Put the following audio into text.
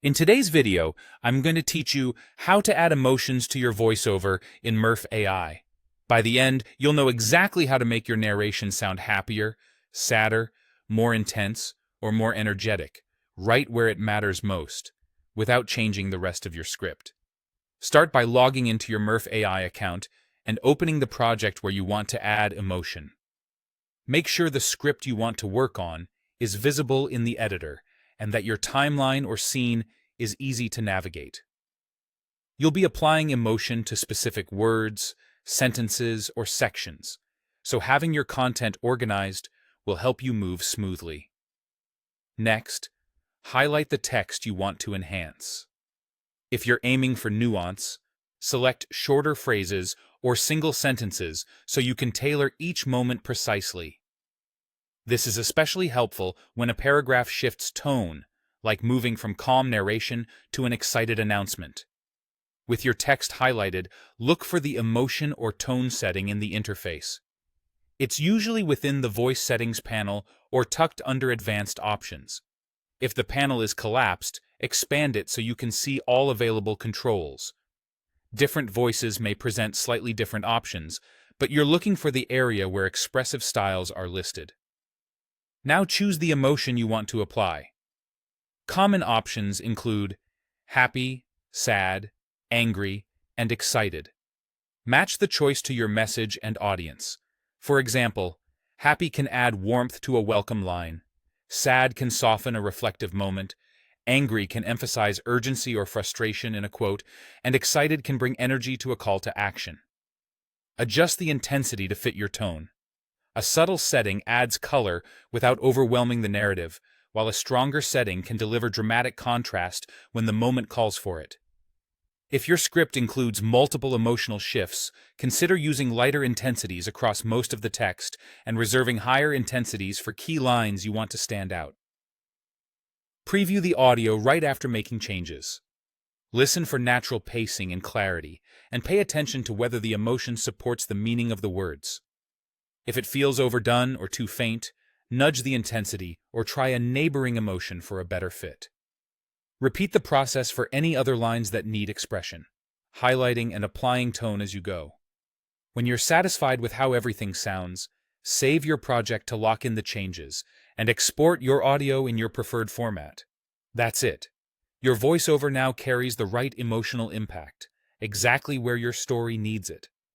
In today's video, I'm going to teach you how to add emotions to your voiceover in Murf AI. By the end, you'll know exactly how to make your narration sound happier, sadder, more intense, or more energetic, right where it matters most, without changing the rest of your script. Start by logging into your Murf AI account and opening the project where you want to add emotion. Make sure the script you want to work on is visible in the editor, and that your timeline or scene is easy to navigate. You'll be applying emotion to specific words, sentences, or sections, so having your content organized will help you move smoothly. Next, highlight the text you want to enhance. If you're aiming for nuance, select shorter phrases or single sentences so you can tailor each moment precisely. This is especially helpful when a paragraph shifts tone, like moving from calm narration to an excited announcement. With your text highlighted, look for the emotion or tone setting in the interface. It's usually within the voice settings panel or tucked under advanced options. If the panel is collapsed, expand it so you can see all available controls. Different voices may present slightly different options, but you're looking for the area where expressive styles are listed. Now choose the emotion you want to apply. Common options include happy, sad, angry, and excited. Match the choice to your message and audience. For example, happy can add warmth to a welcome line, sad can soften a reflective moment, angry can emphasize urgency or frustration in a quote, and excited can bring energy to a call to action. Adjust the intensity to fit your tone. A subtle setting adds color without overwhelming the narrative, while a stronger setting can deliver dramatic contrast when the moment calls for it. If your script includes multiple emotional shifts, consider using lighter intensities across most of the text and reserving higher intensities for key lines you want to stand out. Preview the audio right after making changes. Listen for natural pacing and clarity, and pay attention to whether the emotion supports the meaning of the words. If it feels overdone or too faint, nudge the intensity or try a neighboring emotion for a better fit. Repeat the process for any other lines that need expression, highlighting and applying tone as you go. When you're satisfied with how everything sounds, save your project to lock in the changes and export your audio in your preferred format. That's it. Your voiceover now carries the right emotional impact, exactly where your story needs it.